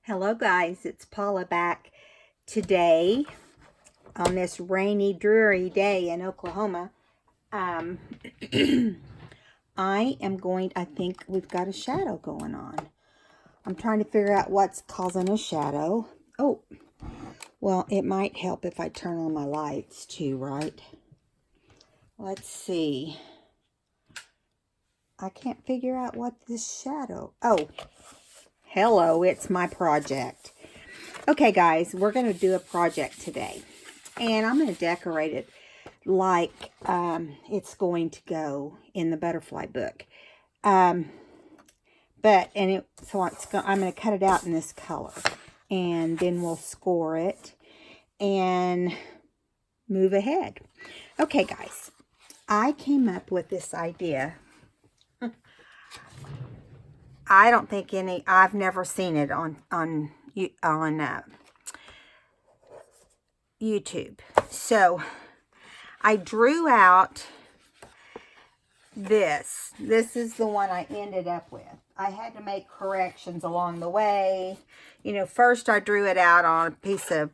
Hello guys, it's Paula back today on this rainy, dreary day in Oklahoma. I think we've got a shadow going on. I'm trying to figure out what's causing a shadow. Oh, well, it might help if I turn on my lights too, right? Let's see. I can't figure out what this shadow... Oh, hello, it's my project. Okay, guys, we're going to do a project today. And I'm going to decorate it like it's going to go in the butterfly book. I'm going to cut it out in this color. And then we'll score it and move ahead. Okay, guys, I came up with this idea. I don't think I've never seen it on YouTube. So I drew out this. This is the one I ended up with. I had to make corrections along the way. You know, first I drew it out on a piece of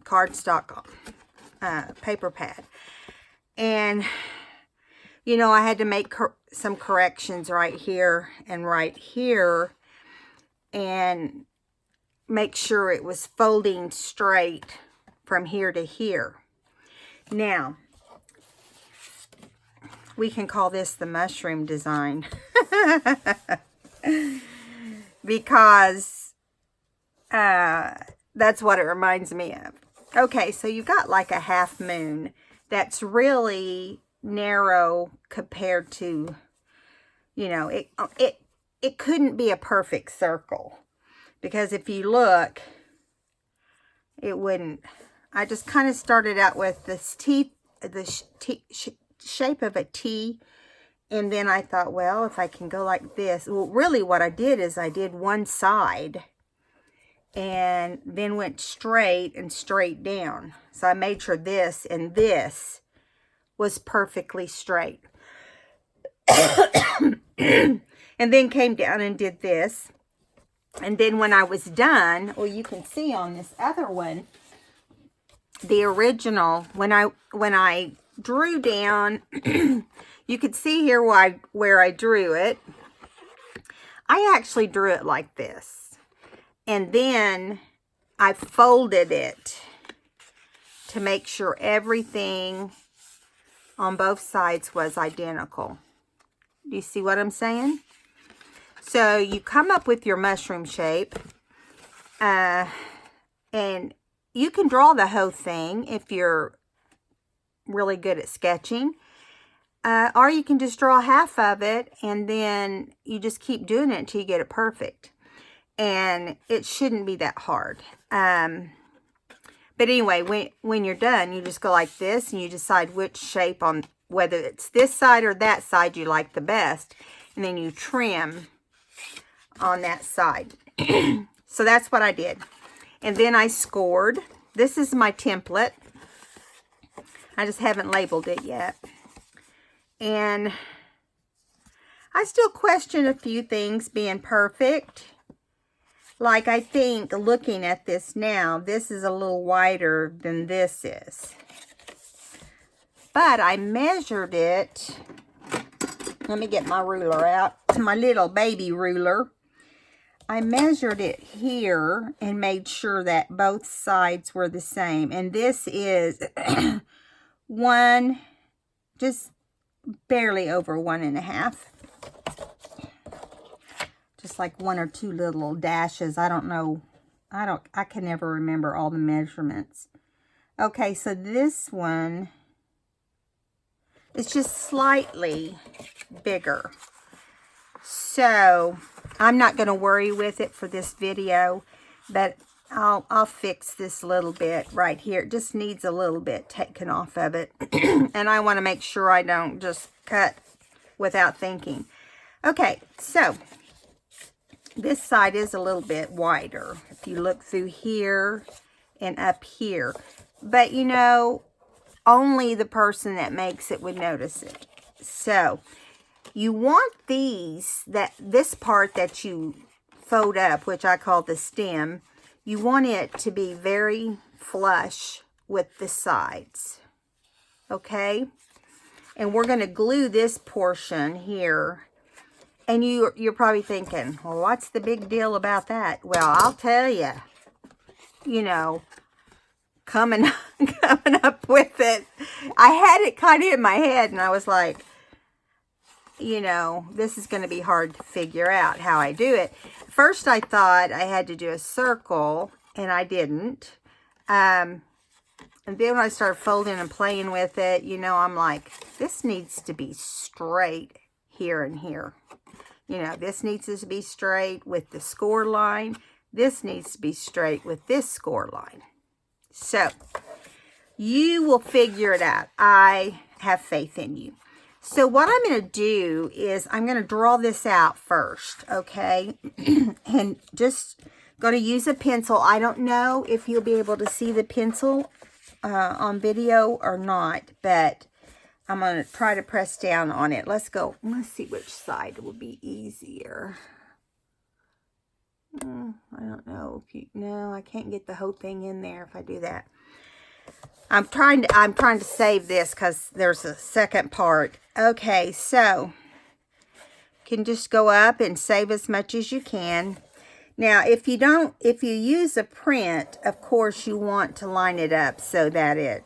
cardstock paper pad. And, you know, I had to make some corrections right here and right here. And make sure it was folding straight from here to here. Now, we can call this the mushroom design. Because that's what it reminds me of. Okay, so you've got like a half moon that's really narrow compared to, you know, it couldn't be a perfect circle. Because if you look, it wouldn't. I just kind of started out with this shape of a T. And then I thought, well, if I can go like this. Well, really what I did is I did one side. And then went straight and straight down. So I made sure this and this was perfectly straight. And then came down and did this. And then when I was done, well, you can see on this other one, the original, when I drew down, you could see here where I drew it. I actually drew it like this. And then I folded it to make sure everything on both sides was identical. Do you see what I'm saying? So you come up with your mushroom shape, and you can draw the whole thing if you're really good at sketching, or you can just draw half of it, and then you just keep doing it until you get it perfect. And it shouldn't be that hard. But anyway, when you're done, you just go like this, and you decide which shape on, whether it's this side or that side you like the best, and then you trim on that side. So that's what I did. And then I scored. This is my template. I just haven't labeled it yet. And I still question a few things being perfect. Like, I think looking at this now, this is a little wider than this is. But I measured it. Let me get my ruler out. My little baby ruler. I measured it here and made sure that both sides were the same. And this is just barely over 1.5. Just like 1 or 2 little dashes. I don't know. I can never remember all the measurements. Okay, so this one is just slightly bigger. So I'm not going to worry with it for this video, but I'll fix this little bit right here. It just needs a little bit taken off of it. And I want to make sure I don't just cut without thinking. Okay, so this side is a little bit wider. If you look through here and up here. But, you know, only the person that makes it would notice it. So you want this part that you fold up, which I call the stem, you want it to be very flush with the sides. Okay? And we're going to glue this portion here. And you're probably thinking, well, what's the big deal about that? Well, I'll tell you, you know, coming up with it, I had it kind of in my head, and I was like, you know, this is going to be hard to figure out how I do it. First, I thought I had to do a circle, and I didn't. And then when I started folding and playing with it, you know, I'm like, this needs to be straight here and here. You know, this needs to be straight with the score line. This needs to be straight with this score line. So, you will figure it out. I have faith in you. So, what I'm going to do is I'm going to draw this out first, okay? And just going to use a pencil. I don't know if you'll be able to see the pencil on video or not, but I'm going to try to press down on it. Let's go. Let's see which side will be easier. I don't know. No, I can't get the whole thing in there if I do that. I'm trying to save this because there's a second part. Okay, so you can just go up and save as much as you can. Now, if you use a print, of course you want to line it up so that it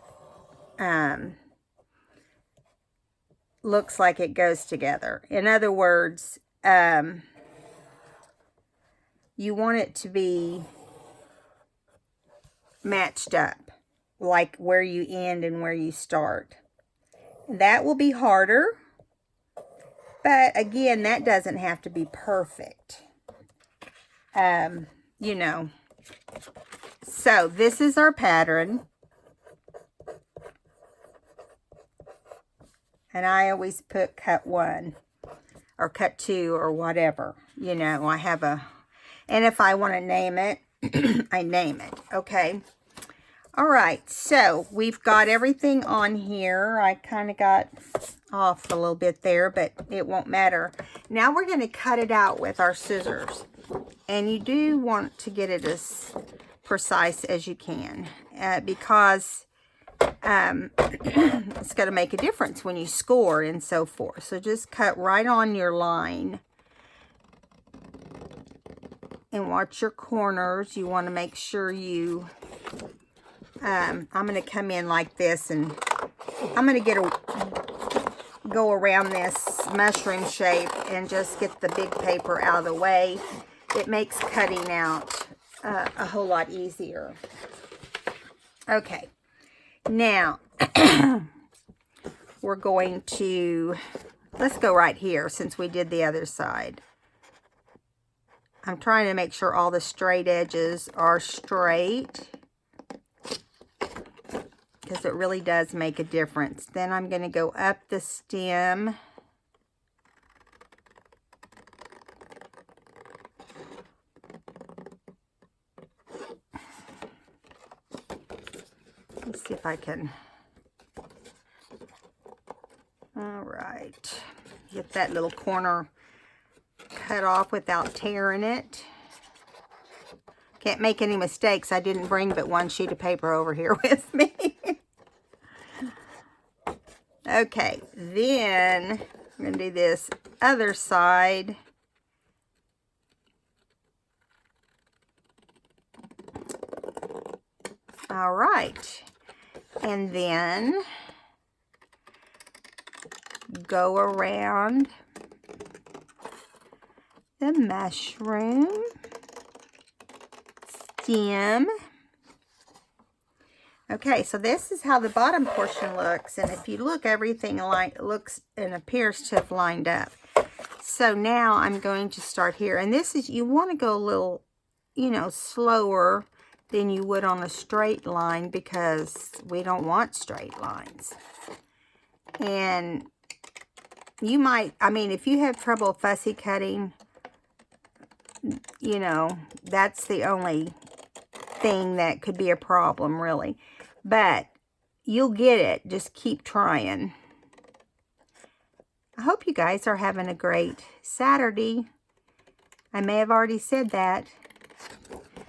looks like it goes together. In other words, you want it to be matched up, like where you end and where you start. That will be harder, but again, that doesn't have to be perfect. You know. So, this is our pattern. And I always put cut 1 or cut 2 or whatever. You know, I have a... And if I want to name it, I name it. Okay. All right. So, we've got everything on here. I kind of got off a little bit there, but it won't matter. Now, we're going to cut it out with our scissors. And you do want to get it as precise as you can. Because... it's going to make a difference when you score and so forth. So just cut right on your line and watch your corners. You want to make sure you I'm going to come in like this, and I'm going to go around this mushroom shape and just get the big paper out of the way. It makes cutting out a whole lot easier. Okay. Now, we're going to, let's go right here since we did the other side. I'm trying to make sure all the straight edges are straight, because it really does make a difference. Then I'm going to go up the stem. Let's see if I can. All right. Get that little corner cut off without tearing it. Can't make any mistakes. I didn't bring but one sheet of paper over here with me. Okay. Then I'm going to do this other side. All right. And then go around the mushroom stem. Okay, so this is how the bottom portion looks. And if you look, everything looks and appears to have lined up. So now I'm going to start here. And this is, you want to go a little, you know, slower than you would on a straight line, because we don't want straight lines. And you might, I mean, if you have trouble fussy cutting, you know, that's the only thing that could be a problem, really. But you'll get it. Just keep trying. I hope you guys are having a great Saturday. I may have already said that.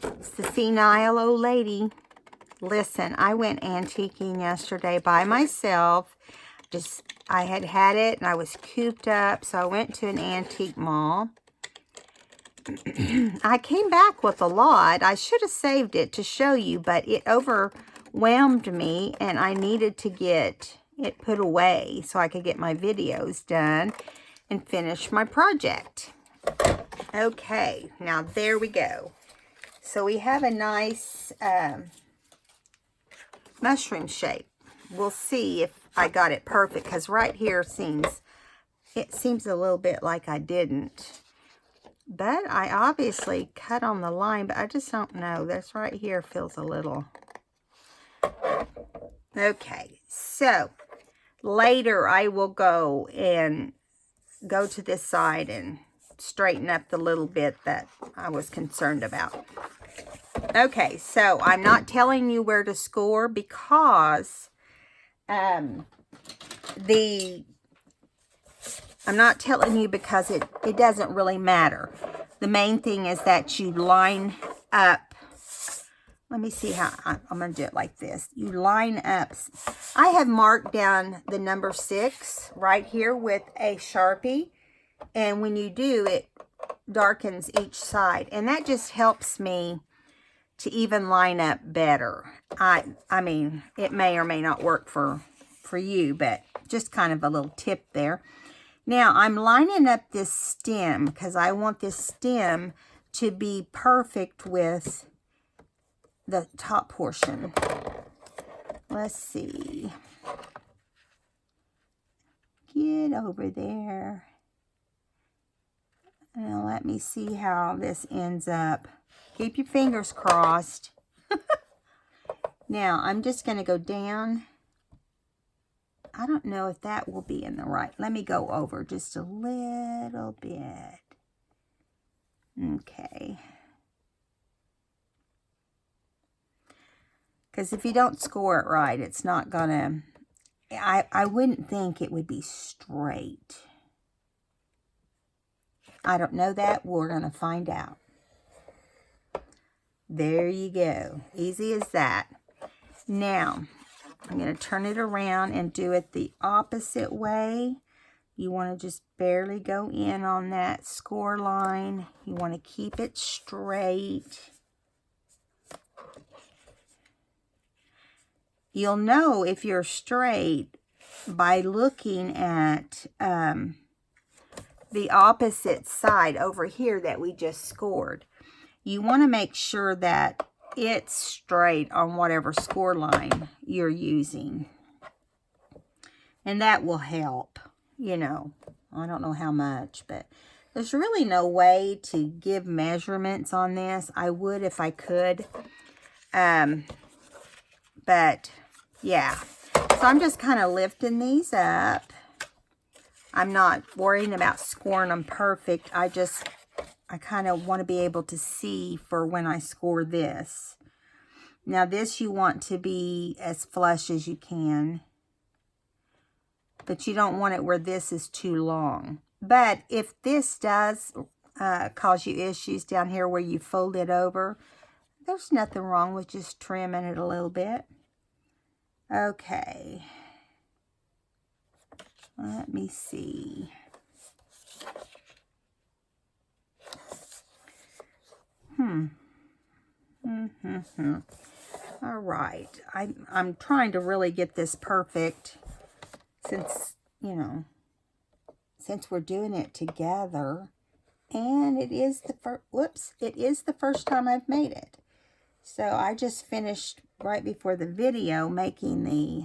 It's the senile old lady. Listen, I went antiquing yesterday by myself. I had it and I was cooped up, so I went to an antique mall. I came back with a lot. I should have saved it to show you, but it overwhelmed me and I needed to get it put away so I could get my videos done and finish my project. Okay, now there we go. So we have a nice mushroom shape. We'll see if I got it perfect, because right here it seems a little bit like I didn't. But I obviously cut on the line, but I just don't know. This right here feels a little... Okay, so later I will go to this side and straighten up the little bit that I was concerned about. Okay, so I'm not telling you where to score because I'm not telling you because it doesn't really matter. The main thing is that you line up. Let me see how I'm going to do it like this. You line up. I have marked down the number 6 right here with a Sharpie. And when you do, it darkens each side. And that just helps me to even line up better. I mean, it may or may not work for you, but just kind of a little tip there. Now, I'm lining up this stem because I want this stem to be perfect with the top portion. Let's see. Get over there. Now, let me see how this ends up. Keep your fingers crossed. Now, I'm just going to go down. I don't know if that will be in the right. Let me go over just a little bit. Okay. Because if you don't score it right, it's not going to... I wouldn't think it would be straight. I don't know that. We're going to find out. There you go. Easy as that. Now, I'm going to turn it around and do it the opposite way. You want to just barely go in on that score line. You want to keep it straight. You'll know if you're straight by looking at the opposite side over here that we just scored. You want to make sure that it's straight on whatever score line you're using. And that will help, you know. I don't know how much, but there's really no way to give measurements on this. I would if I could. But, yeah. So I'm just kind of lifting these up. I'm not worrying about scoring them perfect. I kind of want to be able to see for when I score this. Now this you want to be as flush as you can. But you don't want it where this is too long. But if this does cause you issues down here where you fold it over, there's nothing wrong with just trimming it a little bit. Okay. Let me see. All right. I'm trying to really get this perfect since, you know, since we're doing it together. And it is the first time I've made it. So I just finished right before the video making the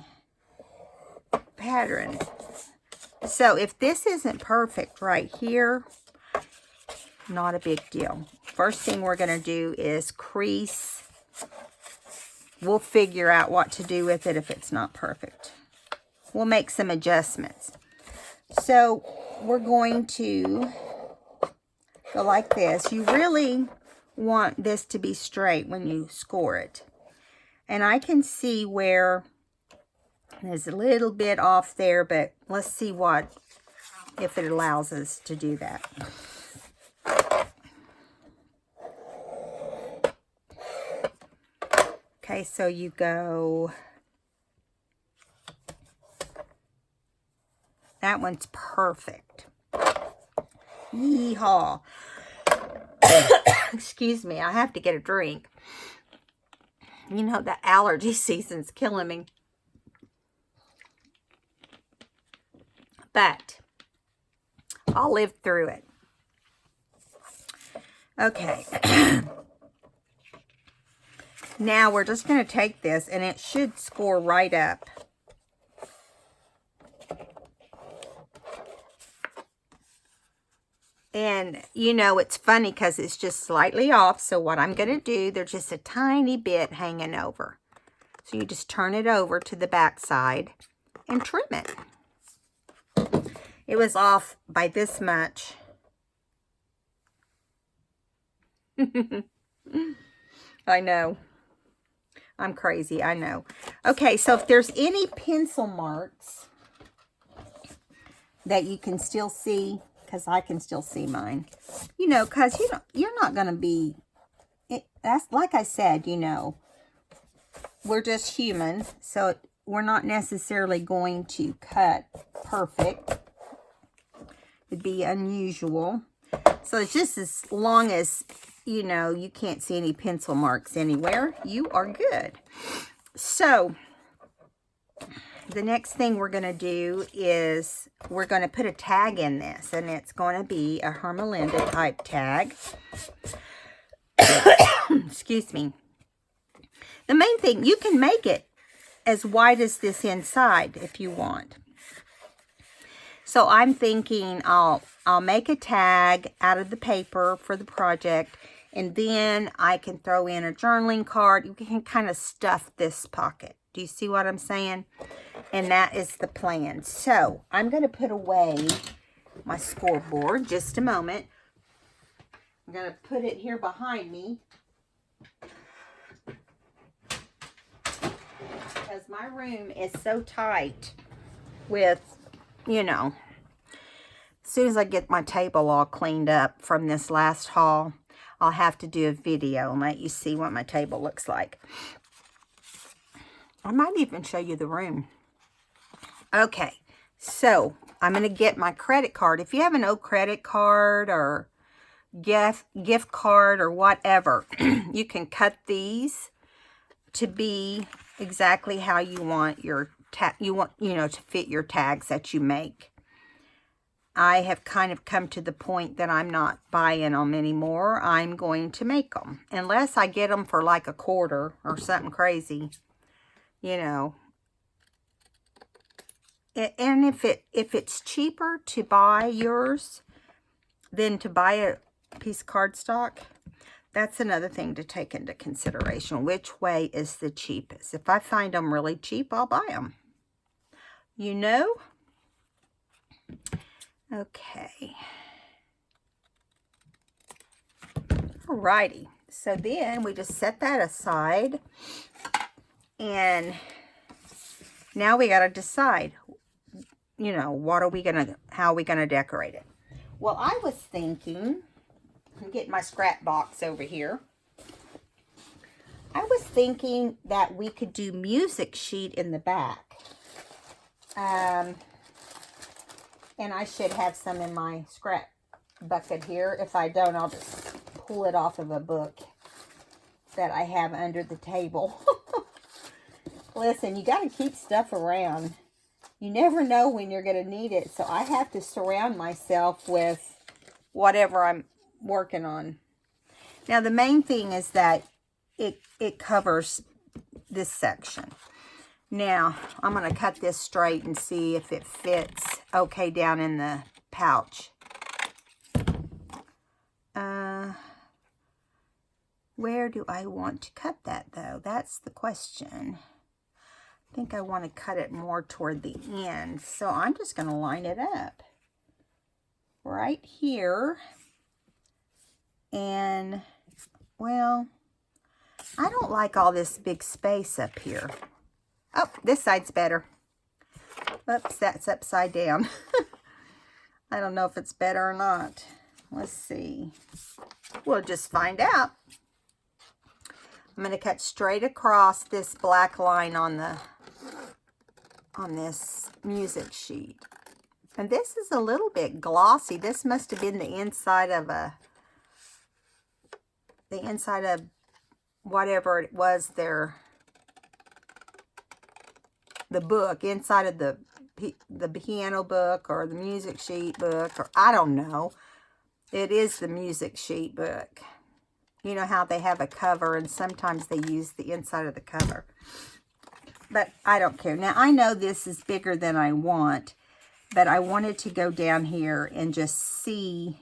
pattern. So if this isn't perfect right here, not a big deal. First thing we're going to do is crease. We'll figure out what to do with it if it's not perfect. We'll make some adjustments. So we're going to go like this. You really want this to be straight when you score it. And I can see where there's a little bit off there, but let's see if it allows us to do that. Okay, so you go, that one's perfect. Yeehaw. Excuse me, I have to get a drink. You know, the allergy season's killing me. But I'll live through it. Okay. Now we're just going to take this, and it should score right up. And, you know, it's funny because it's just slightly off. So what I'm going to do, there's just a tiny bit hanging over. So you just turn it over to the back side and trim it. It was off by this much. I know. I'm crazy, I know. Okay, so if there's any pencil marks that you can still see, because I can still see mine, you know, because you're not going to be, that's like I said, you know, we're just human, so we're not necessarily going to cut perfect. It'd be unusual. So it's just as long as, you know, you can't see any pencil marks anywhere, you are good. So the next thing we're going to do is we're going to put a tag in this, and it's going to be a Hermelinda type tag. Excuse me. The main thing, you can make it as wide as this inside if you want. So I'm thinking I'll make a tag out of the paper for the project, and then I can throw in a journaling card. You can kind of stuff this pocket. Do you see what I'm saying? And that is the plan. So I'm going to put away my scoreboard just a moment. I'm going to put it here behind me, because my room is so tight with, you know, as soon as I get my table all cleaned up from this last haul, I'll have to do a video and let you see what my table looks like. I might even show you the room. Okay, so I'm going to get my credit card. If you have an old credit card or gift card or whatever, you can cut these to be exactly how you want your you know, to fit your tags that you make. I have kind of come to the point that I'm not buying them anymore. I'm going to make them. Unless I get them for like $1 or something crazy, you know. And if it's cheaper to buy yours than to buy a piece of cardstock, that's another thing to take into consideration. Which way is the cheapest? If I find them really cheap, I'll buy them. You know? Okay. Alrighty. So then we just set that aside. And now we got to decide, you know, how are we going to decorate it? Well, I was thinking, I'm getting my scrap box over here. I was thinking that we could do music sheet in the back. And I should have some in my scrap bucket here. If I don't, I'll just pull it off of a book that I have under the table. Listen, you got to keep stuff around. You never know when you're going to need it. So I have to surround myself with whatever I'm working on. Now, the main thing is that it covers this section. Now, I'm going to cut this straight and see if it fits okay down in the pouch. Where do I want to cut that, though? That's the question. I think I want to cut it more toward the end. So I'm just going to line it up right here. And, well, I don't like all this big space up here. Oh, this side's better. Oops, that's upside down. I don't know if it's better or not. Let's see. We'll just find out. I'm going to cut straight across this black line on this music sheet. And this is a little bit glossy. This must have been the inside of whatever it was the book, inside of the piano book or the music sheet book, or I don't know. It is the music sheet book. You know how they have a cover and sometimes they use the inside of the cover. But I don't care. Now, I know this is bigger than I want, but I wanted to go down here and just see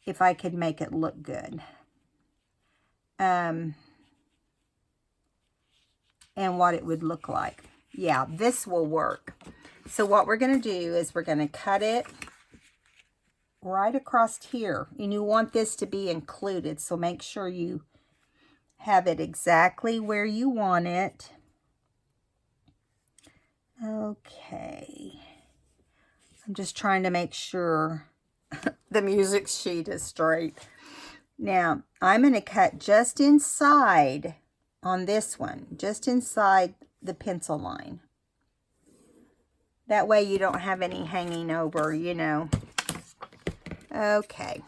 if I could make it look good. And what it would look like. Yeah, this will work. So what we're going to do is we're going to cut it right across here. And you want this to be included, so make sure you have it exactly where you want it. Okay. I'm just trying to make sure the music sheet is straight. Now, I'm going to cut just inside on this one, just inside the pencil line. That way you don't have any hanging over, you know. Okay.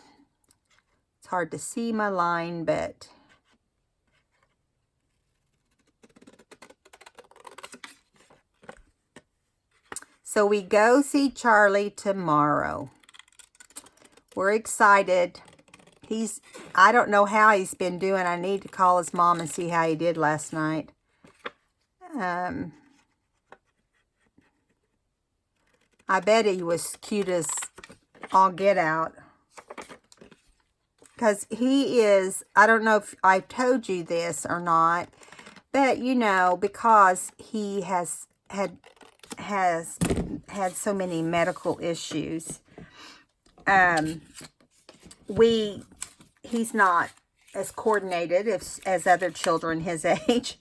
It's hard to see my line, but so we go see Charlie tomorrow. We're excited. I don't know how he's been doing. I need to call his mom and see how he did last night. I bet he was cute as all get out. Because he is, I don't know if I told you this or not, but you know, because he has had so many medical issues, he's not as coordinated as other children his age.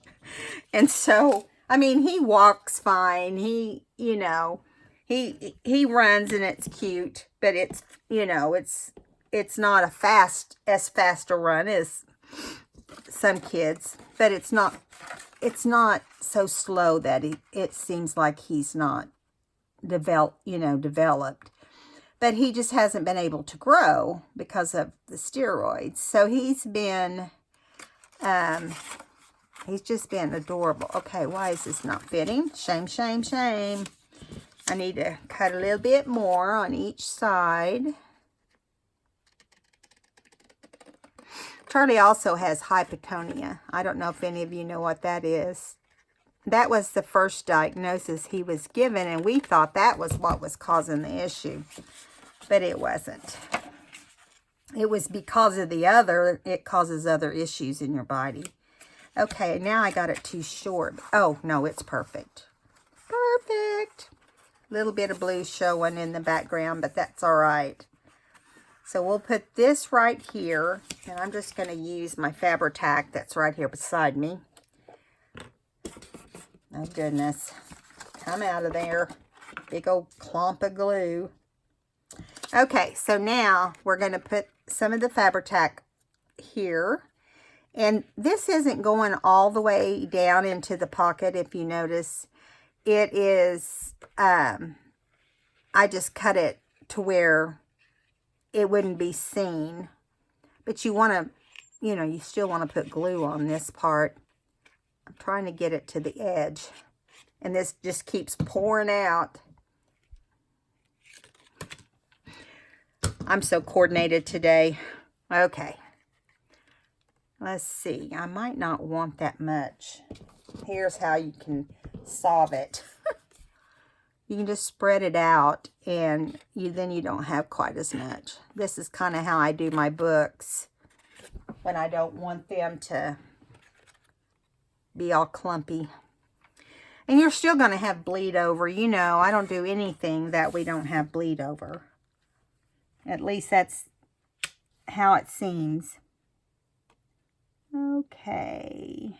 And so, I mean, he walks fine. He, you know, he runs and it's cute, but it's, you know, it's not as fast a run as some kids, but it's not so slow that it seems like he's not developed. But he just hasn't been able to grow because of the steroids. So he's just been adorable. Okay, why is this not fitting? Shame, shame, shame. I need to cut a little bit more on each side. Charlie also has hypotonia. I don't know if any of you know what that is. That was the first diagnosis he was given, and we thought that was what was causing the issue. But it wasn't. It was because of it causes other issues in your body. Okay, now I got it too short. Oh, no, it's perfect. Perfect. Little bit of blue showing in the background, but that's all right. So we'll put this right here, and I'm just going to use my Fabri-Tac that's right here beside me. Oh, goodness. Come out of there. Big old clump of glue. Okay, so now we're going to put some of the Fabri-Tac here. And this isn't going all the way down into the pocket, if you notice. It is, I just cut it to where it wouldn't be seen. But you want to, you still want to put glue on this part. I'm trying to get it to the edge. And this just keeps pouring out. I'm so coordinated today. Okay. Let's see. I might not want that much. Here's how you can solve it. You can just spread it out, and then you don't have quite as much. This is kind of how I do my books when I don't want them to be all clumpy. And you're still going to have bleed over. I don't do anything that we don't have bleed over. At least that's how it seems. Okay.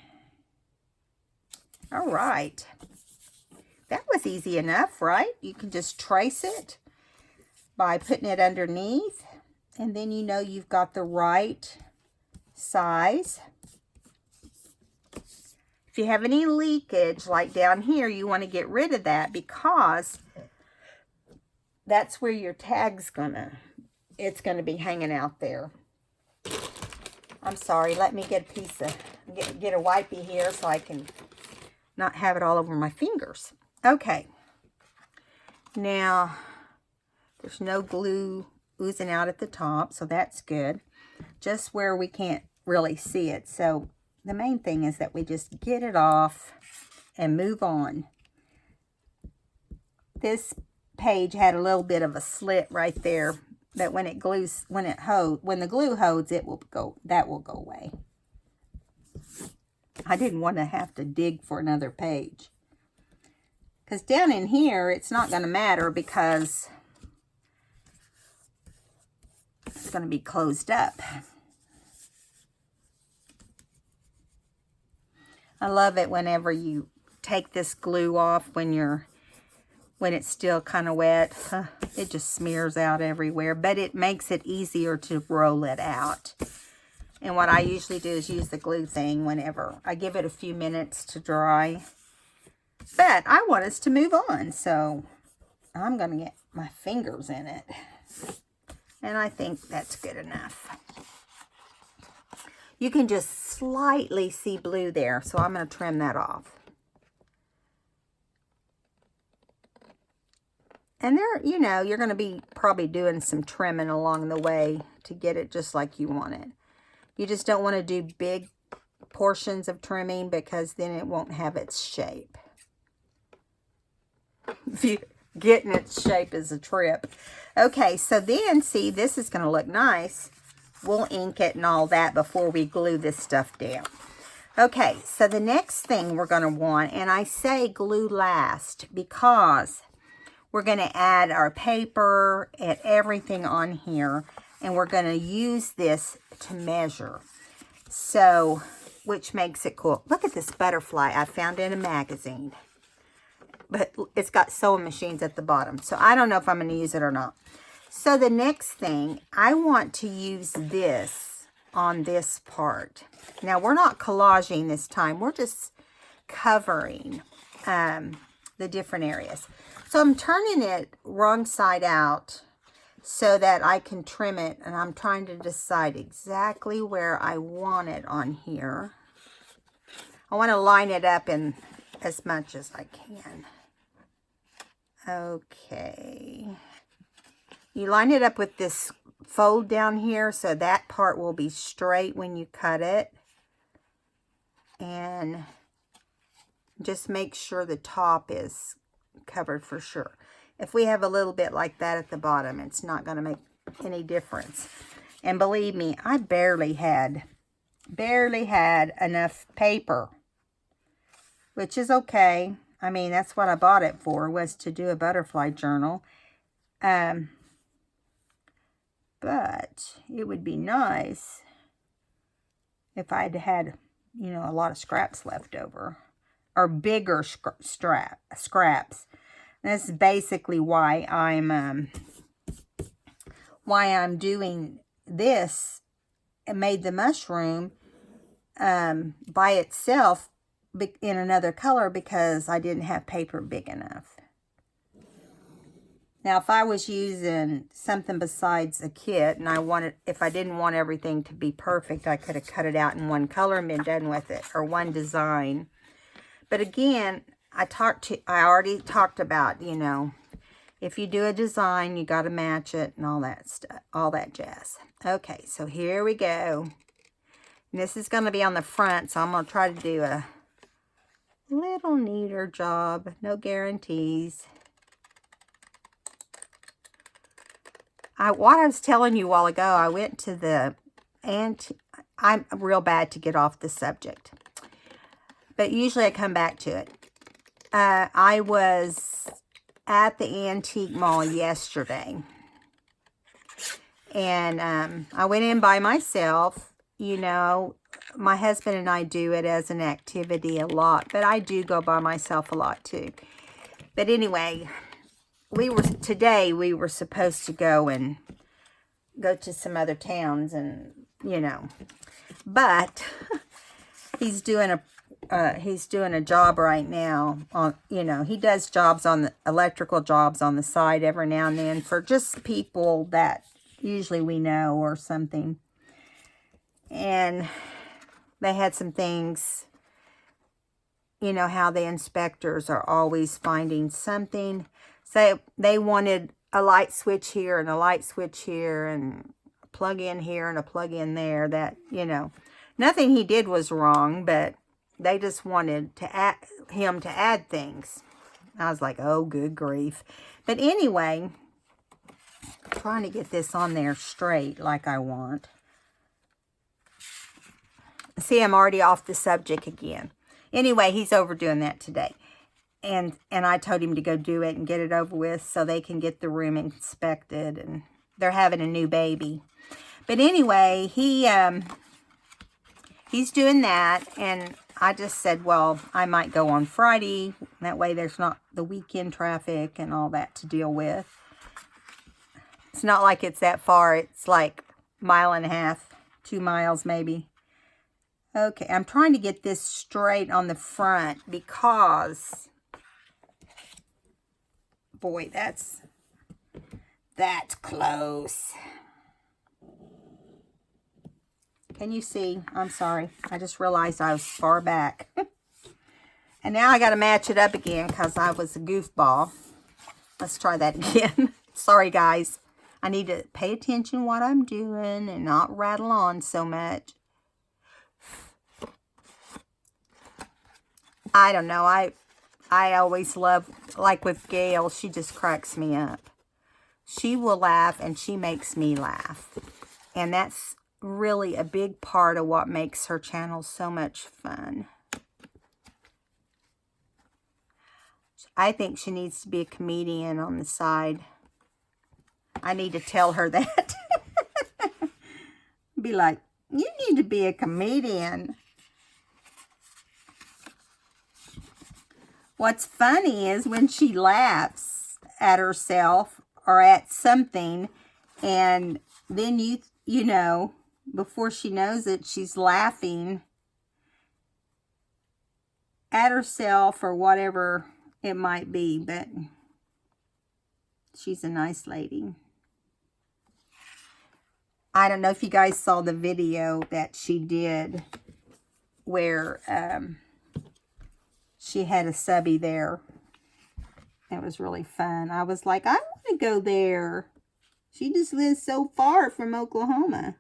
All right. That was easy enough, right? You can just trace it by putting it underneath. And then you've got the right size. If you have any leakage, like down here, you want to get rid of that because that's where your tag's it's gonna be hanging out there. I'm sorry, let me get a piece of, get a wipey here so I can not have it all over my fingers. Okay. Now, there's no glue oozing out at the top, so that's good. Just where we can't really see it. So the main thing is that we just get it off and move on. This page had a little bit of a slit right there that when it glues, when the glue holds, that will go away. I didn't want to have to dig for another page. Because down in here, it's not going to matter because it's going to be closed up. I love it whenever you take this glue off when it's still kind of wet. It just smears out everywhere, but it makes it easier to roll it out. And what I usually do is use the glue thing whenever I give it a few minutes to dry. But I want us to move on, so I'm going to get my fingers in it. And I think that's good enough. You can just slightly see blue there, so I'm going to trim that off. And there, you know, you're going to be probably doing some trimming along the way to get it just like you want it. You just don't want to do big portions of trimming because then it won't have its shape. Getting its shape is a trip. Okay, so then, see, this is going to look nice. We'll ink it and all that before we glue this stuff down. Okay, so the next thing we're going to want, and I say glue last because we're going to add our paper and everything on here, and we're going to use this to measure. So, which makes it cool. Look at this butterfly I found in a magazine. But it's got sewing machines at the bottom. So I don't know if I'm going to use it or not. So the next thing, I want to use this on this part. Now we're not collaging this time. We're just covering the different areas. So I'm turning it wrong side out so that I can trim it. And I'm trying to decide exactly where I want it on here. I want to line it up in as much as I can. Okay. You line it up with this fold down here so that part will be straight when you cut it. And just make sure the top is covered for sure. If we have a little bit like that at the bottom, it's not going to make any difference. And believe me, I barely had enough paper, which is okay. I mean, that's what I bought it for, was to do a butterfly journal. But it would be nice if I'd had, you know, a lot of scraps left over. Or bigger scraps. That's basically why I'm doing this and made the mushroom by itself in another color because I didn't have paper big enough. Now, if I was using something besides a kit and if I didn't want everything to be perfect, I could have cut it out in one color and been done with it, or one design. But again, I already talked about, you know, if you do a design, you got to match it and all that stuff, all that jazz. Okay, so here we go. And this is going to be on the front, so I'm going to try to do a little neater job. No guarantees. What I was telling you a while ago, I went to the I'm real bad to get off the subject, but usually I come back to it. I was at the antique mall yesterday, and I went in by myself. You know, my husband and I do it as an activity a lot, but I do go by myself a lot too. But anyway, today we were supposed to go to some other towns, and you know, but he's doing he's doing a job right now on, you know, he does jobs on the electrical jobs on the side every now and then for just people that usually we know or something. And they had some things, you know, how the inspectors are always finding something. So they wanted a light switch here and a light switch here and a plug in here and a plug in there that, you know, nothing he did was wrong, but they just wanted to him to add things. I was like, oh, good grief. But anyway, I'm trying to get this on there straight like I want. See, I'm already off the subject again. Anyway, he's overdoing that today. And I told him to go do it and get it over with so they can get the room inspected. And they're having a new baby. But anyway, he's doing that. And I just said, well, I might go on Friday. That way there's not the weekend traffic and all that to deal with. It's not like it's that far. It's like 1.5 miles, 2 miles maybe. Okay, I'm trying to get this straight on the front because, boy, that's close. Can you see? I'm sorry. I just realized I was far back. And now I got to match it up again because I was a goofball. Let's try that again. Sorry, guys. I need to pay attention what I'm doing and not rattle on so much. I don't know. I always love, like with Gail, she just cracks me up. She will laugh and she makes me laugh. And that's really a big part of what makes her channel so much fun. I think she needs to be a comedian on the side. I need to tell her that. Be like, you need to be a comedian. What's funny is when she laughs at herself or at something, and then you know, before she knows it, she's laughing at herself or whatever it might be, but she's a nice lady. I don't know if you guys saw the video that she did where she had a subby there. It was really fun. I was like, I want to go there. She just lives so far from Oklahoma.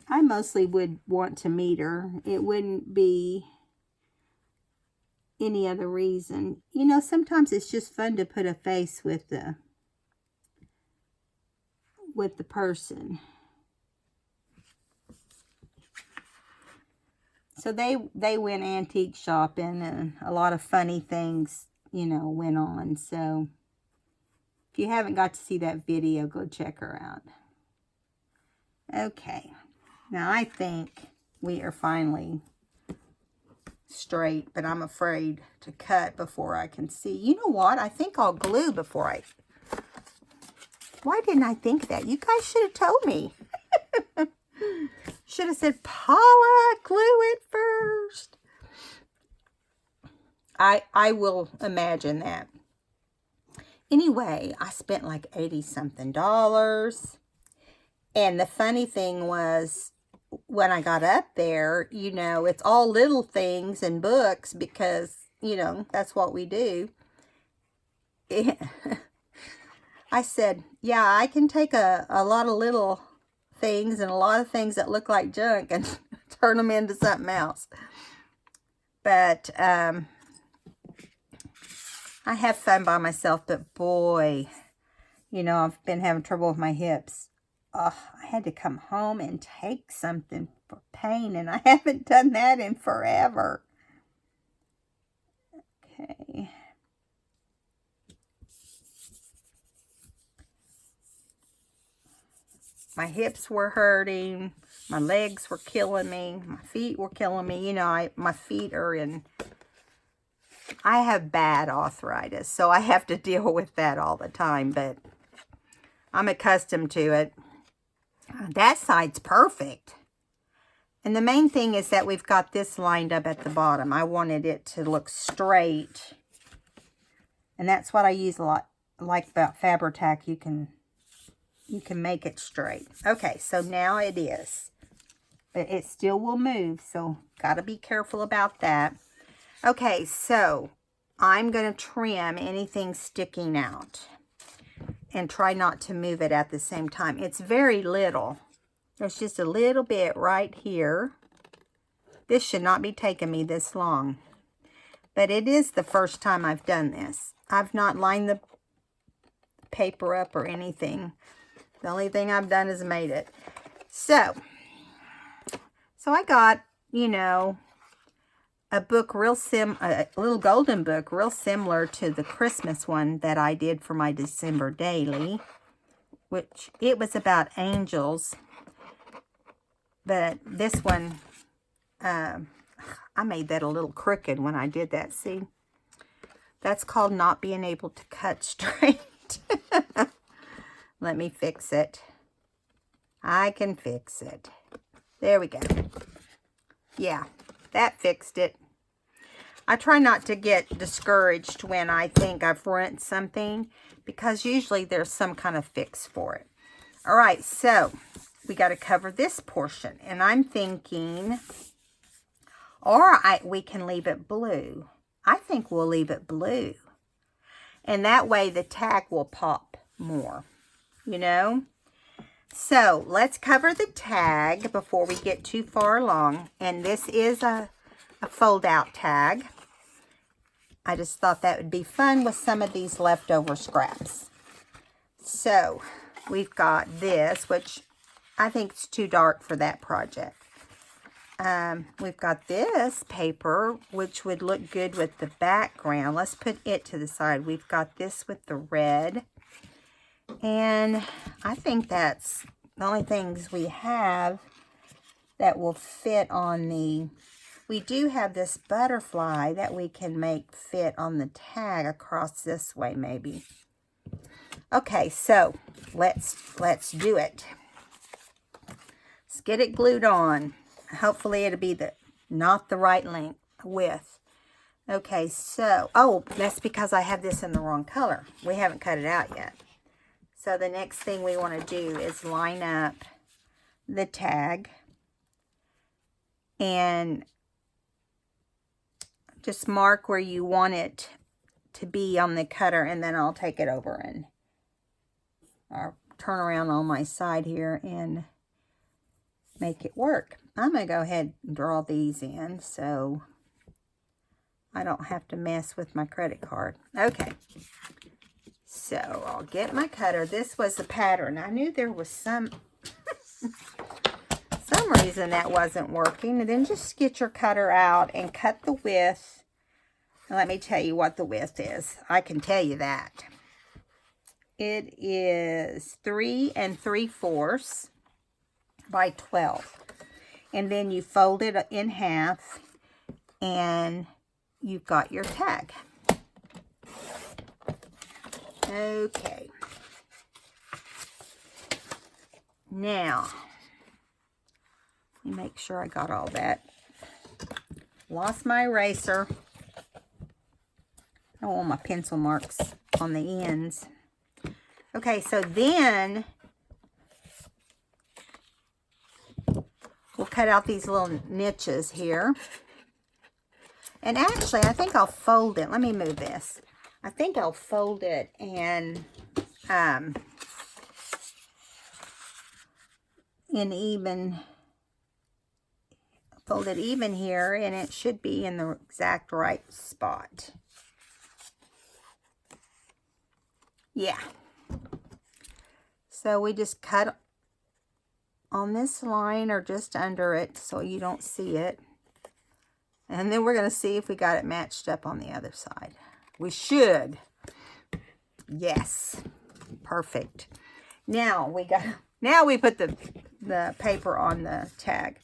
I mostly would want to meet her. It wouldn't be any other reason. You know, sometimes it's just fun to put a face with the person. So they went antique shopping and a lot of funny things, you know, went on. So if you haven't got to see that video, go check her out. Okay. Now I think we are finally straight, but I'm afraid to cut before I can see. You know what? I think I'll glue before I... Why didn't I think that? You guys should have told me. Should have said, Paula, glue it first. I will imagine that. Anyway, I spent like $80-something. And the funny thing was, when I got up there, you know, it's all little things and books because, you know, that's what we do. I said, yeah, I can take a lot of little things and a lot of things that look like junk and turn them into something else. But I have fun by myself, but boy, you know, I've been having trouble with my hips. I had to come home and take something for pain, and I haven't done that in forever. Okay. My hips were hurting. My legs were killing me. My feet were killing me. You know, my feet are in... I have bad arthritis, so I have to deal with that all the time, but I'm accustomed to it. That side's perfect. And the main thing is that we've got this lined up at the bottom. I wanted it to look straight. And that's what I use a lot. Like about Fabri-Tac, you can make it straight. Okay, so now it is. But it still will move, so got to be careful about that. Okay, so I'm going to trim anything sticking out. And try not to move it at the same time. It's very little. There's just a little bit right here. This should not be taking me this long. But it is the first time I've done this. I've not lined the paper up or anything. The only thing I've done is made it. So I got, you know, a book a little golden book real similar to the Christmas one that I did for my December daily, which it was about angels. But this one, I made that a little crooked when I did that. See, that's called not being able to cut straight. Let me fix it. I can fix it. There we go. Yeah, that fixed it. I try not to get discouraged when I think I've ruined something, because usually there's some kind of fix for it. All right, so we got to cover this portion. And I'm thinking, we can leave it blue. I think we'll leave it blue. And that way the tag will pop more, you know. So let's cover the tag before we get too far along. And this is a fold out tag. I just thought that would be fun with some of these leftover scraps. So we've got this, which I think it's too dark for that project. We've got this paper, which would look good with the background. Let's put it to the side. We've got this with the red. And I think that's the only things we have that will fit on the... We do have this butterfly that we can make fit on the tag across this way, maybe. Okay, so let's do it. Let's get it glued on. Hopefully it'll be not the right width. Okay, so, oh, that's because I have this in the wrong color. We haven't cut it out yet. So the next thing we want to do is line up the tag and just mark where you want it to be on the cutter, and then I'll take it over and I'll turn around on my side here and make it work. I'm going to go ahead and draw these in so I don't have to mess with my credit card. Okay. So I'll get my cutter. This was the pattern. I knew there was some reason that wasn't working. And then just get your cutter out and cut the width. And let me tell you what the width is. I can tell you that. It is 3 3/4 by 12. And then you fold it in half and you've got your tag. Okay. Now, let me make sure I got all that. Lost my eraser. I don't want my pencil marks on the ends. Okay, so then we'll cut out these little niches here. And actually, I think I'll fold it. Let me move this. I think I'll fold it and fold it even here, and it should be in the exact right spot. Yeah. So we just cut on this line or just under it so you don't see it. And then we're going to see if we got it matched up on the other side. We should. Yes. Perfect. Now we put the paper on the tag.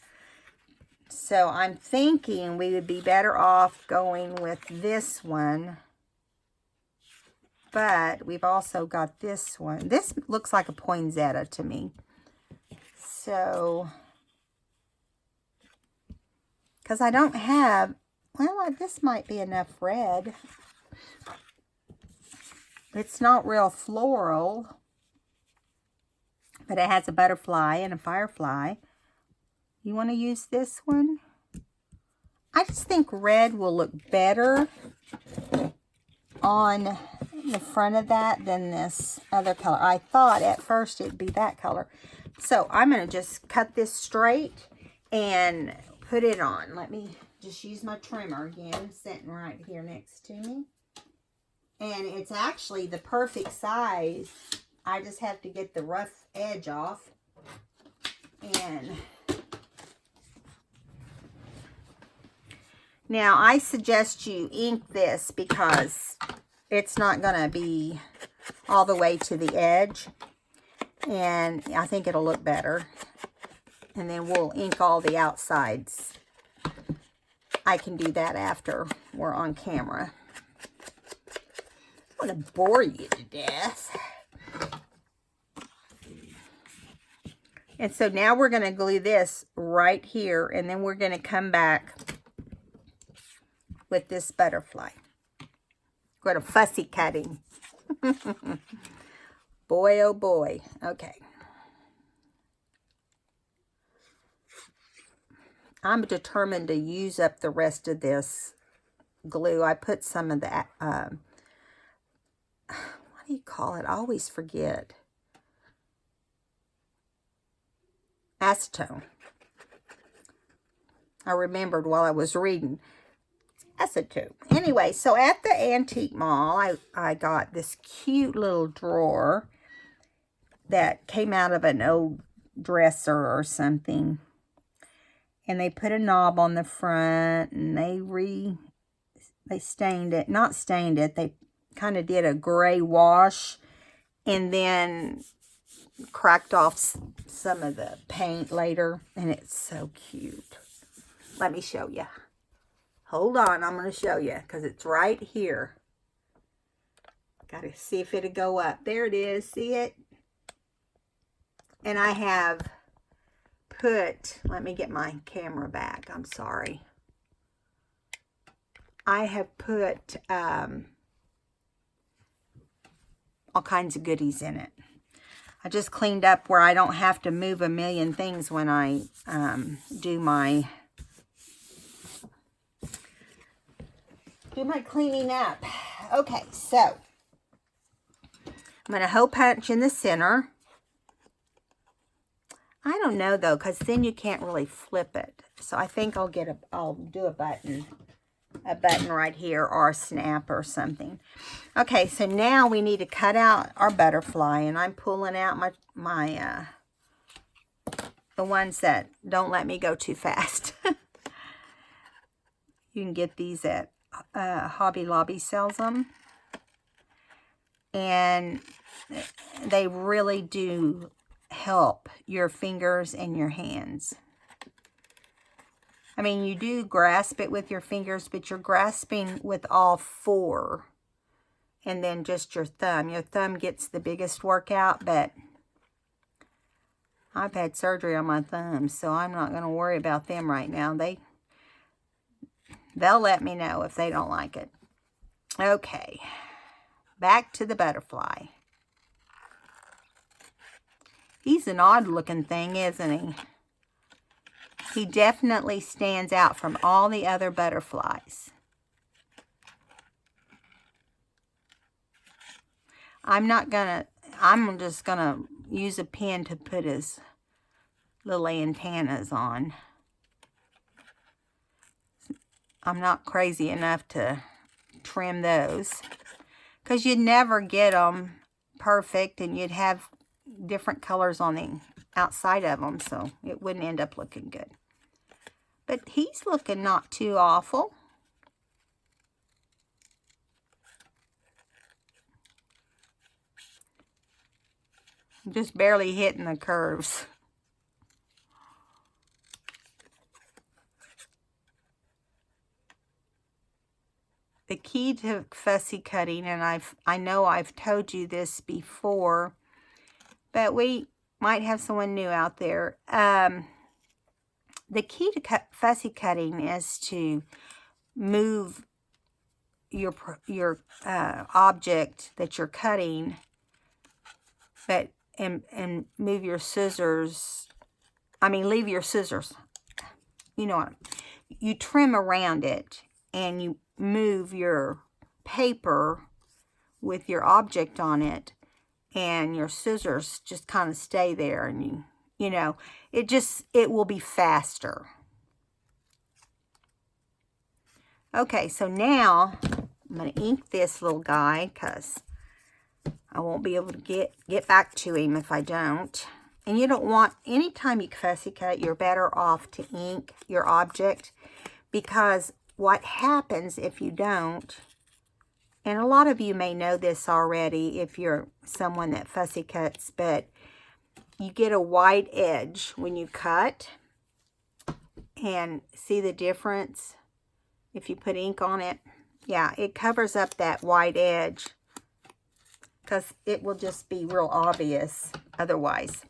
So I'm thinking we would be better off going with this one. But we've also got this one. This looks like a poinsettia to me. So because I don't have, well, this might be enough red. It's not real floral, but it has a butterfly and a firefly. You want to use this one? I just think red will look better on the front of that than this other color. I thought at first it'd be that color. So I'm going to just cut this straight and put it on. Let me just use my trimmer again, sitting right here next to me. And it's actually the perfect size. I just have to get the rough edge off. And now I suggest you ink this because it's not going to be all the way to the edge. And I think it'll look better. And then we'll ink all the outsides. I can do that after we're on camera. I want to bore you to death. And so now we're going to glue this right here, and then we're going to come back with this butterfly. Go to fussy cutting. Boy, oh boy. Okay. I'm determined to use up the rest of this glue. I put some of that, what do you call it? I always forget. Acetone. I remembered while I was reading. Acetone. Anyway, so at the antique mall, I got this cute little drawer that came out of an old dresser or something. And they put a knob on the front, and they stained it. Not stained it. They kind of did a gray wash, and then cracked off some of the paint later. And it's so cute. Let me show you. Hold on, I'm going to show you because it's right here. Got to see if it'll go up. There it is. See it? And I have put, let me get my camera back. I'm sorry. I have put all kinds of goodies in it. I just cleaned up where I don't have to move a million things when I do my cleaning up. Okay, so I'm going to hole punch in the center. I don't know though, because then you can't really flip it. So I think I'll do a button right here, or a snap or something. Okay, so now we need to cut out our butterfly, and I'm pulling out my the ones that don't let me go too fast. You can get these at Hobby Lobby sells them, and they really do help your fingers and your hands. I mean, you do grasp it with your fingers, but you're grasping with all four, and then just your thumb. Your thumb gets the biggest workout, but I've had surgery on my thumbs, so I'm not going to worry about them right now. They'll let me know if they don't like it. Okay, back to the butterfly. He's an odd looking thing, isn't he? He definitely stands out from all the other butterflies. I'm just gonna use a pen to put his little antennas on. I'm not crazy enough to trim those, because you'd never get them perfect, and you'd have different colors on the outside of them, so it wouldn't end up looking good. But he's looking not too awful. Just barely hitting the curves. The key to fussy cutting, and I know I've told you this before, but we might have someone new out there. the key to fussy cutting is to move your object that you're cutting, but and move your scissors. I mean, leave your scissors. You know what? You trim around it and you move your paper with your object on it, and your scissors just kind of stay there, and you know, it will be faster. Okay, so now I'm going to ink this little guy because I won't be able to get back to him if I don't. And you don't want, anytime you fussy cut, you're better off to ink your object, because what happens if you don't, and a lot of you may know this already if you're someone that fussy cuts, but you get a white edge when you cut. And see the difference if you put ink on it? Yeah, it covers up that white edge because it will just be real obvious otherwise.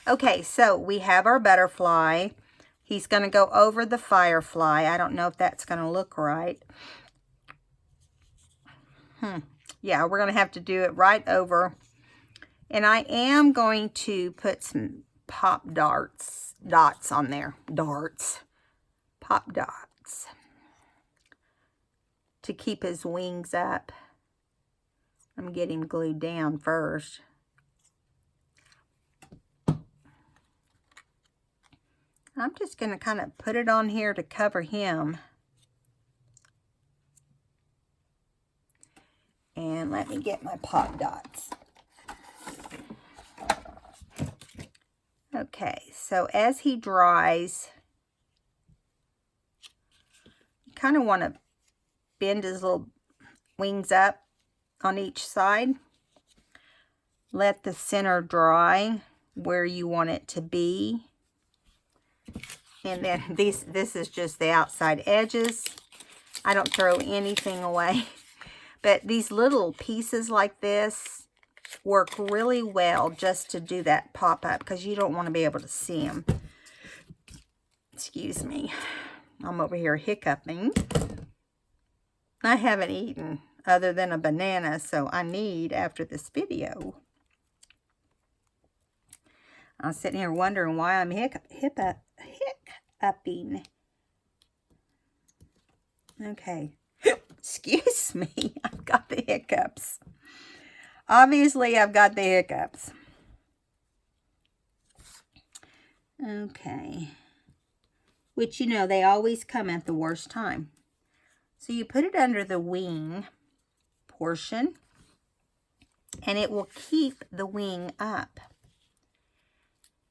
Okay, so we have our butterfly. He's going to go over the firefly. I don't know if that's going to look right. Yeah, we're going to have to do it right over. And I am going to put some pop dots on there. Pop dots. To keep his wings up. I'm getting him glued down first. I'm just going to kind of put it on here to cover him. And let me get my pop dots. Okay, so as he dries, you kind of want to bend his little wings up on each side. Let the center dry where you want it to be. And then this is just the outside edges. I don't throw anything away. But these little pieces like this work really well just to do that pop-up, because you don't want to be able to see them. Excuse me. I'm over here hiccuping. I haven't eaten other than a banana, so I need after this video. I'm sitting here wondering why I'm hiccuping. Okay. Excuse me. I've got the hiccups. Obviously, I've got the hiccups. Okay. Which, you know, they always come at the worst time. So you put it under the wing portion, and it will keep the wing up.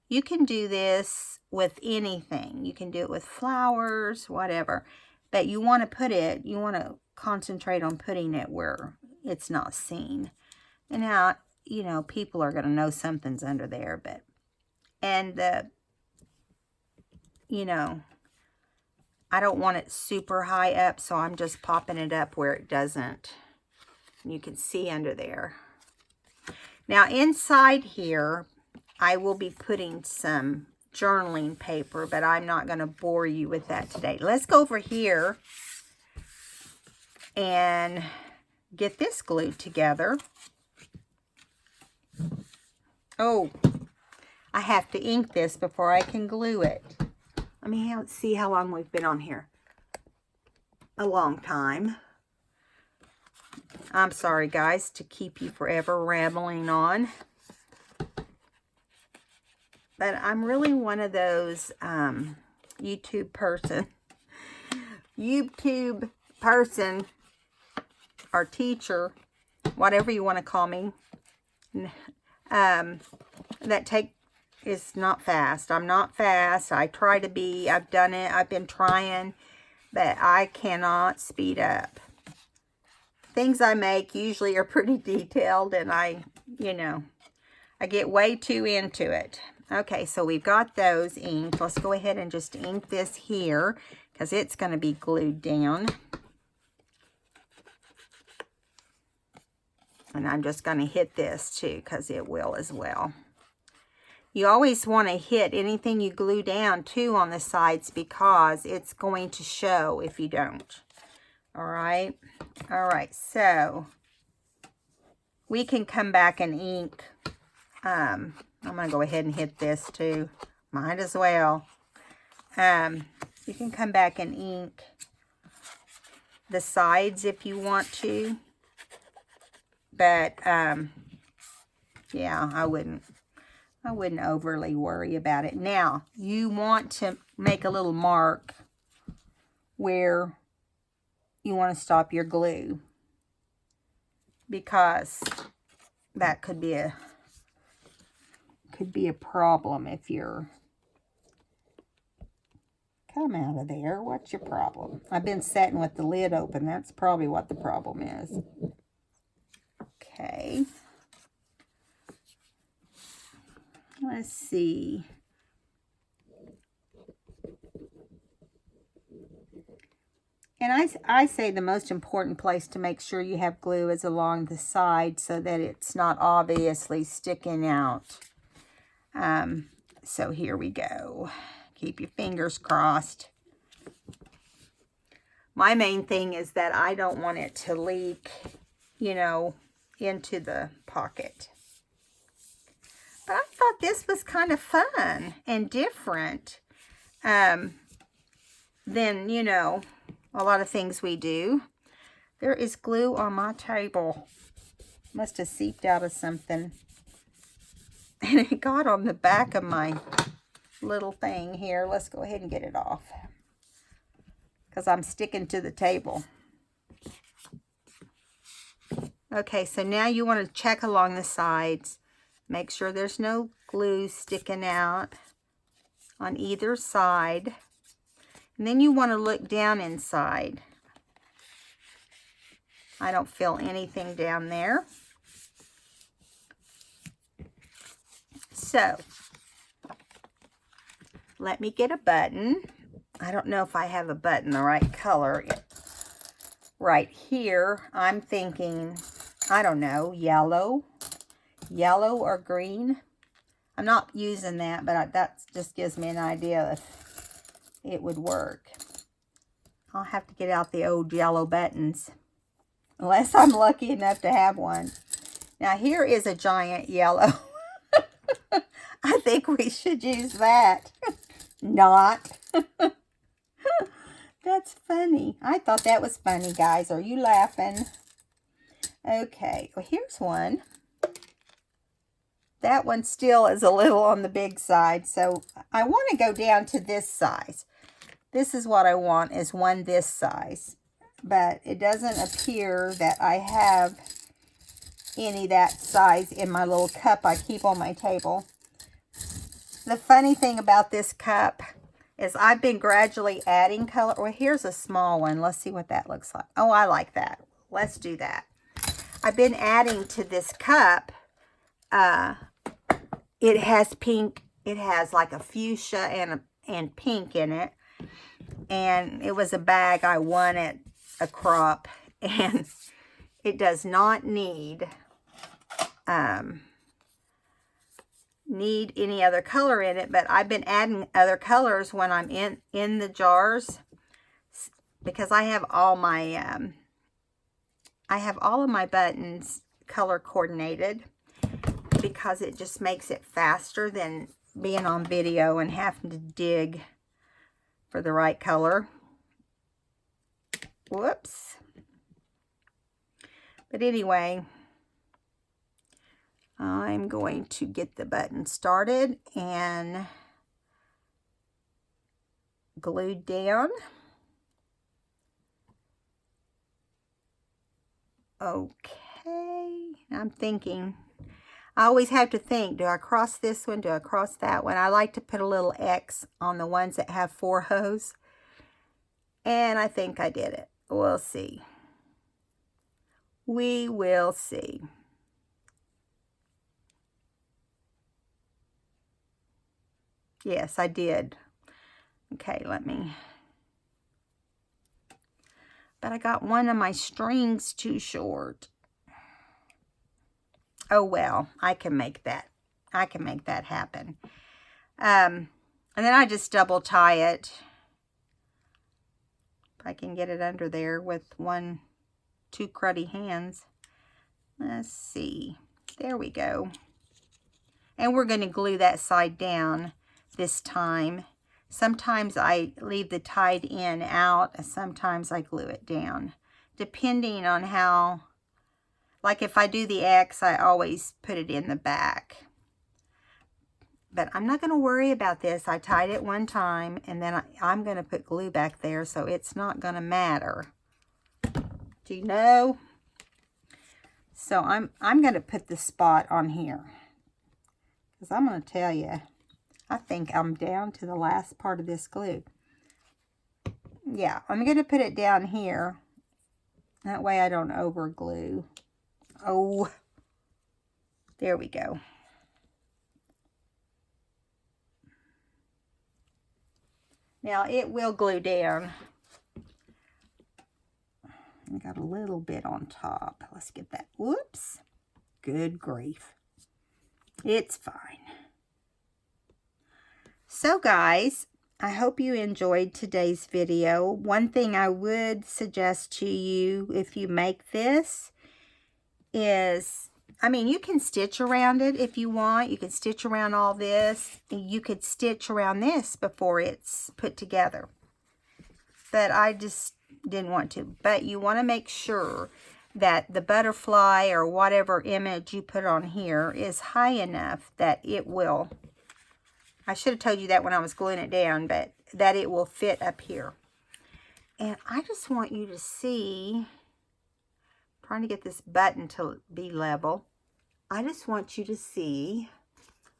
You can do this with anything. You can do it with flowers, whatever. But you want to concentrate on putting it where it's not seen. And now, you know, people are going to know something's under there, but, and you know, I don't want it super high up, so I'm just popping it up where it doesn't. You can see under there. Now inside here, I will be putting some journaling paper, but I'm not going to bore you with that today. Let's go over here and get this glued together. Oh, I have to ink this before I can glue it. Let me see how long we've been on here. A long time. I'm sorry, guys, to keep you forever rambling on. But I'm really one of those YouTube person or teacher, whatever you want to call me, that is not fast. I'm not fast. I try to be. I've done it. I've been trying, but I cannot speed up. Things I make usually are pretty detailed, and I get way too into it. Okay, so we've got those inked. Let's go ahead and just ink this here, because it's going to be glued down. And I'm just going to hit this too, because it will as well. You always want to hit anything you glue down too on the sides because it's going to show if you don't. All right. All right. So we can come back and ink. I'm going to go ahead and hit this too. Might as well. You can come back and ink the sides if you want to. But, yeah, I wouldn't overly worry about it. Now, you want to make a little mark where you want to stop your glue, because that could be a problem if you're... Come out of there. What's your problem? I've been sitting with the lid open. That's probably what the problem is. Okay. Let's see. And I say the most important place to make sure you have glue is along the side so that it's not obviously sticking out. So here we go. Keep your fingers crossed. My main thing is that I don't want it to leak, you know, into the pocket. But I thought this was kind of fun and different than, you know, a lot of things we do. There is glue on my table. Must have seeped out of something. And it got on the back of my little thing here. Let's go ahead and get it off, because I'm sticking to the table. Okay, so now you want to check along the sides. Make sure there's no glue sticking out on either side. And then you want to look down inside. I don't feel anything down there. So, let me get a button. I don't know if I have a button the right color. Right here, I'm thinking, I don't know, yellow or green. I'm not using that, but that just gives me an idea if it would work. I'll have to get out the old yellow buttons, unless I'm lucky enough to have one. Now here is a giant yellow. I think we should use that. Not. That's funny. I thought that was funny, guys. Are you laughing? Okay, well, here's one. That one still is a little on the big side, so I want to go down to this size. This is what I want, is one this size. But it doesn't appear that I have any that size in my little cup I keep on my table. The funny thing about this cup is I've been gradually adding color. Well, here's a small one. Let's see what that looks like. Oh, I like that. Let's do that. I've been adding to this cup. It has pink. It has like a fuchsia and pink in it. And it was a bag I won at a crop. And it does not need any other color in it, but I've been adding other colors when I'm in the jars, because I have all my of my buttons color coordinated, because it just makes it faster than being on video and having to dig for the right color. Whoops. But anyway, I'm going to get the button started and glued down. Okay, I'm thinking, I always have to think, do I cross this one? Do I cross that one? I like to put a little X on the ones that have 4 holes. And I think I did it. We'll see. We will see. Yes, I did. Okay, let me. But I got one of my strings too short. Oh, well, I can make that. make that happen. And then I just double tie it. If I can get it under there with two cruddy hands. Let's see. There we go. And we're going to glue that side down this time. Sometimes I leave the tied end out, and sometimes I glue it down. Depending on how, like if I do the X, I always put it in the back. But I'm not going to worry about this. I tied it one time, and then I'm going to put glue back there, so it's not going to matter. Do you know? So I'm going to put the spot on here. Because I'm going to tell you, I think I'm down to the last part of this glue. Yeah, I'm going to put it down here. That way I don't over glue. Oh, there we go. Now it will glue down. I got a little bit on top. Let's get that. Whoops. Good grief. It's fine. So guys, I hope you enjoyed today's video. One thing I would suggest to you if you make this is, I mean, you can stitch around it if you want. You can stitch around all this. You could stitch around this before it's put together. But I just didn't want to. But you want to make sure that the butterfly or whatever image you put on here is high enough that it will, I should have told you that when I was gluing it down, but that it will fit up here. And I just want you to see, trying to get this button to be level. I just want you to see,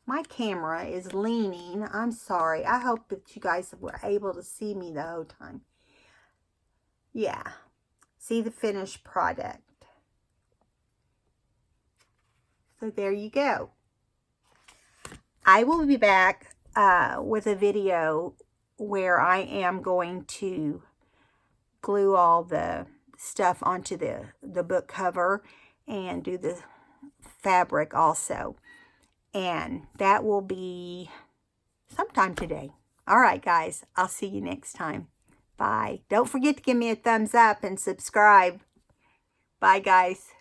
my camera is leaning. I'm sorry. I hope that you guys were able to see me the whole time. Yeah. See the finished product. So there you go. I will be back with a video where I am going to glue all the stuff onto the book cover and do the fabric also. And that will be sometime today. All right, guys. I'll see you next time. Bye. Don't forget to give me a thumbs up and subscribe. Bye, guys.